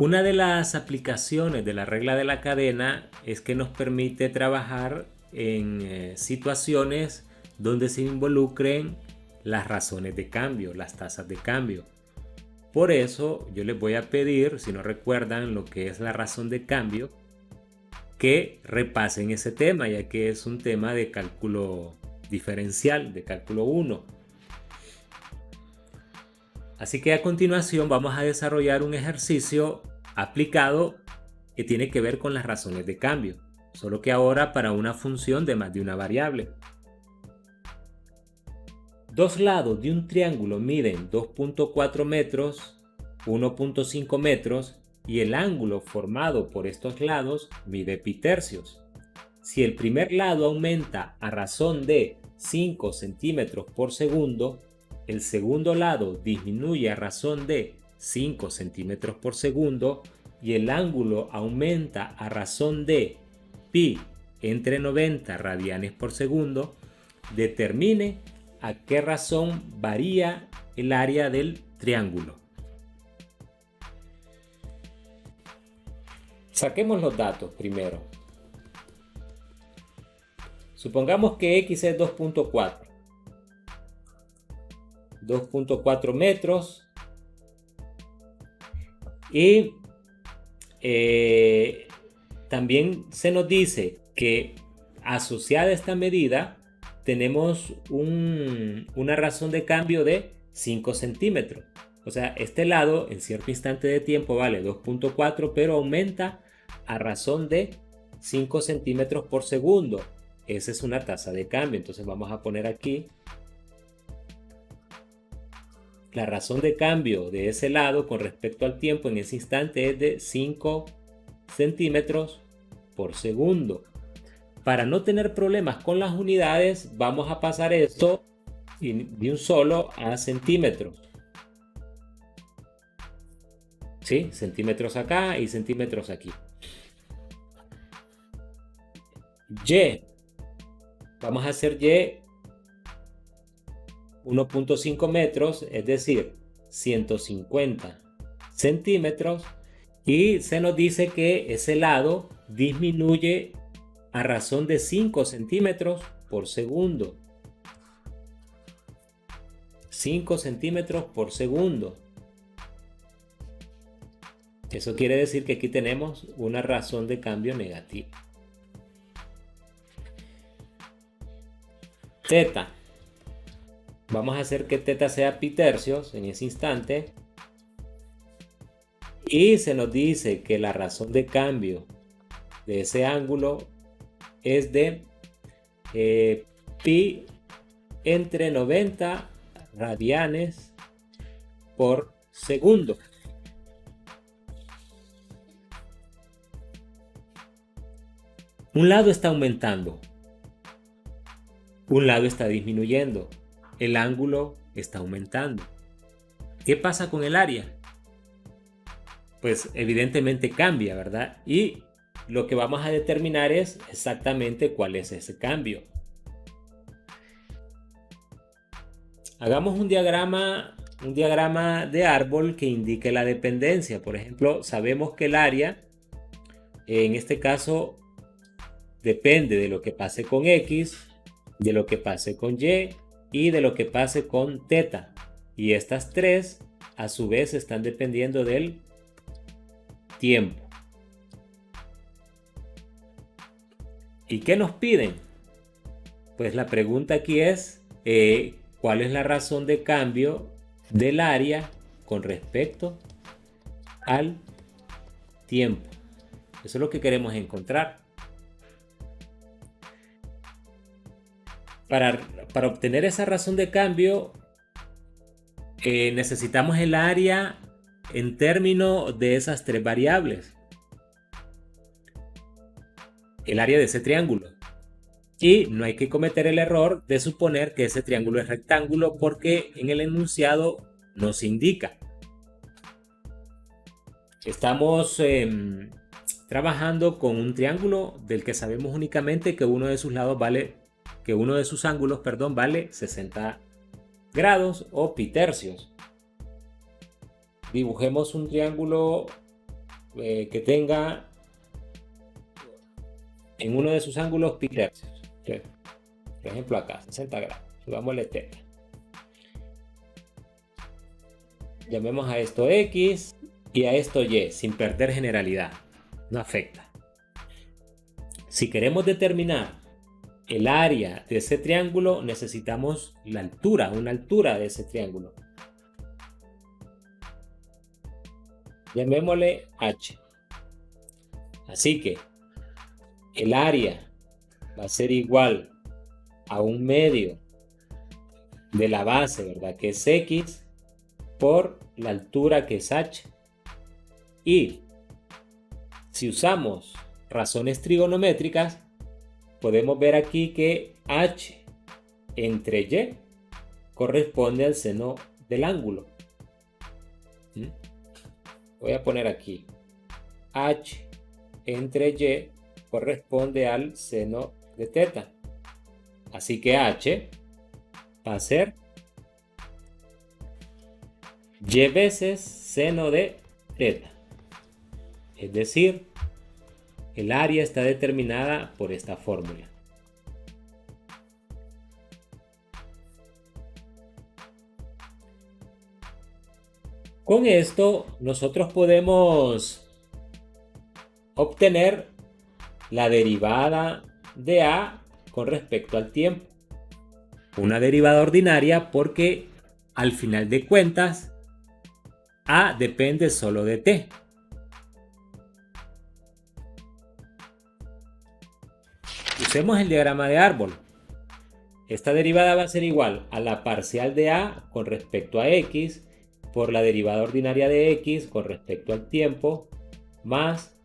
Una de las aplicaciones de la regla de la cadena es que nos permite trabajar en situaciones donde se involucren las razones de cambio, las tasas de cambio. Por eso yo les voy a pedir, si no recuerdan lo que es la razón de cambio, que repasen ese tema, ya que es un tema de cálculo diferencial, de cálculo 1. Así que a continuación vamos a desarrollar un ejercicio aplicado que tiene que ver con las razones de cambio, solo que ahora para una función de más de una variable. Dos lados de un triángulo miden 2.4 metros, 1.5 metros y el ángulo formado por estos lados mide pi tercios. Si el primer lado aumenta a razón de 5 centímetros por segundo, el segundo lado disminuye a razón de 5 centímetros por segundo y el ángulo aumenta a razón de pi entre 90 radianes por segundo, determine a qué razón varía el área del triángulo. Saquemos los datos primero. Supongamos que x es 2.4. 2.4 metros y también se nos dice que asociada a esta medida tenemos una razón de cambio de 5 centímetros. O sea, este lado en cierto instante de tiempo vale 2.4, pero aumenta a razón de 5 centímetros por segundo. Esa es una tasa de cambio. Entonces vamos a poner aquí la razón de cambio de ese lado con respecto al tiempo en ese instante es de 5 centímetros por segundo. Para no tener problemas con las unidades, vamos a pasar esto de un solo a centímetros. ¿Sí? Centímetros acá y centímetros aquí. Y. Vamos a hacer Y 1.5 metros, es decir, 150 centímetros. Y se nos dice que ese lado disminuye a razón de 5 centímetros por segundo. 5 centímetros por segundo. Eso quiere decir que aquí tenemos una razón de cambio negativa. Teta. Vamos a hacer que teta sea pi tercios en ese instante. Y se nos dice que la razón de cambio de ese ángulo es de pi entre 90 radianes por segundo. Un lado está aumentando, un lado está disminuyendo, el ángulo está aumentando. ¿Qué pasa con el área? Pues evidentemente cambia, ¿verdad? Y lo que vamos a determinar es exactamente cuál es ese cambio. Hagamos un diagrama de árbol que indique la dependencia. Por ejemplo, sabemos que el área, en este caso, depende de lo que pase con X, de lo que pase con Y y de lo que pase con teta. Y estas tres, a su vez, están dependiendo del tiempo. ¿Y qué nos piden? Pues la pregunta aquí es, ¿cuál es la razón de cambio del área con respecto al tiempo? Eso es lo que queremos encontrar. Para obtener esa razón de cambio, necesitamos el área en términos de esas tres variables. El área de ese triángulo. Y no hay que cometer el error de suponer que ese triángulo es rectángulo porque en el enunciado nos indica. Estamos trabajando con un triángulo del que sabemos únicamente que uno de sus lados uno de sus ángulos, vale 60 grados o pi tercios. Dibujemos un triángulo que tenga en uno de sus ángulos pitercios. Por ejemplo acá, 60 grados. Subámosle teta. Llamemos a esto X y a esto Y, sin perder generalidad. No afecta. Si queremos determinar el área de ese triángulo, necesitamos la altura, una altura de ese triángulo. Llamémosle H. Así que el área va a ser igual a un medio de la base, ¿verdad? Que es X por la altura que es H. Y si usamos razones trigonométricas, podemos ver aquí que H entre Y corresponde al seno del ángulo. Voy a poner aquí H entre Y corresponde al seno de teta. Así que H va a ser Y veces seno de teta. Es decir, el área está determinada por esta fórmula. Con esto nosotros podemos obtener la derivada de A con respecto al tiempo. Una derivada ordinaria porque al final de cuentas A depende solo de T. Usemos el diagrama de árbol. Esta derivada va a ser igual a la parcial de A con respecto a X por la derivada ordinaria de X con respecto al tiempo más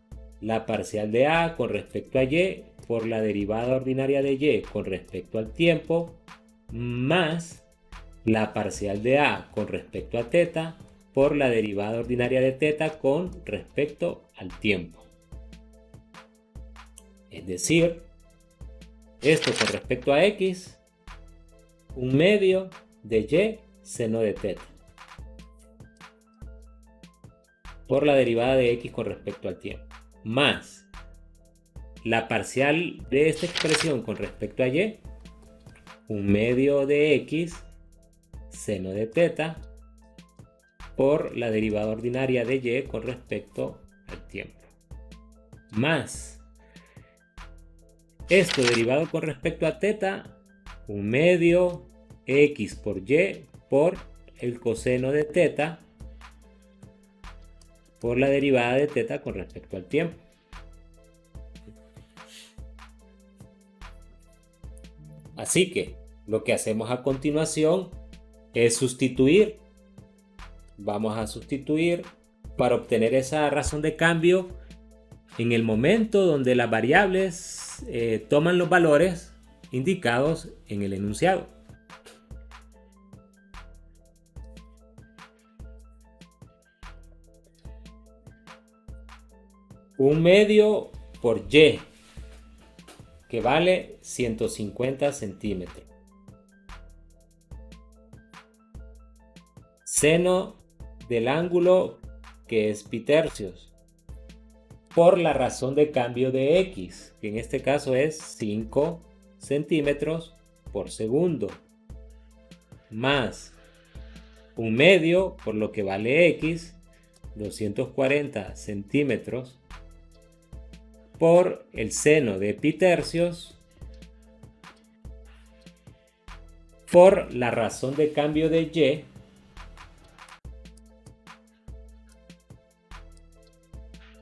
la parcial de A con respecto a Y por la derivada ordinaria de Y con respecto al tiempo más la parcial de A con respecto a teta por la derivada ordinaria de teta con respecto al tiempo. Es decir, esto con respecto a X, un medio de Y seno de teta por la derivada de X con respecto al tiempo, más la parcial de esta expresión con respecto a Y, un medio de X seno de teta por la derivada ordinaria de Y con respecto al tiempo, más esto derivado con respecto a teta, un medio X por Y por el coseno de teta por la derivada de teta con respecto al tiempo. Así que lo que hacemos a continuación es sustituir. Vamos a sustituir para obtener esa razón de cambio en el momento donde las variables toman los valores indicados en el enunciado. Un medio por Y, que vale 150 centímetros. Seno del ángulo, que es pitercios, por la razón de cambio de X, que en este caso es 5 centímetros por segundo, más un medio, por lo que vale X, 240 centímetros, por el seno de pitercios por la razón de cambio de Y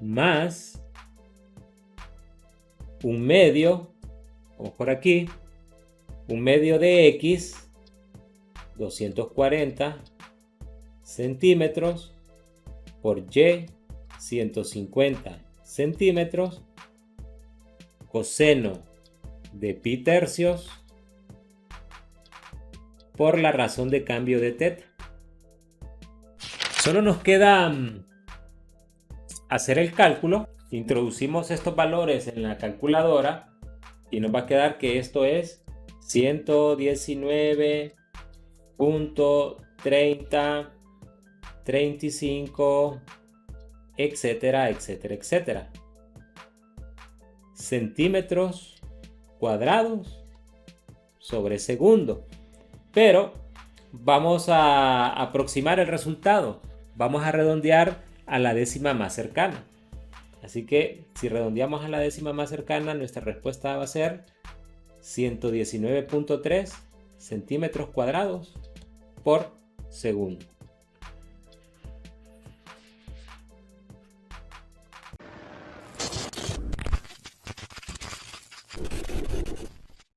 más un medio, vamos por aquí, un medio de X, 240 centímetros por Y, 150 centímetros, coseno de pi tercios por la razón de cambio de teta. Solo nos queda hacer el cálculo. Introducimos estos valores en la calculadora y nos va a quedar que esto es 119.3035 etcétera, etcétera, etcétera. Centímetros cuadrados sobre segundo. Pero vamos a aproximar el resultado. Vamos a redondear a la décima más cercana. Así que si redondeamos a la décima más cercana, nuestra respuesta va a ser 119.3 centímetros cuadrados por segundo.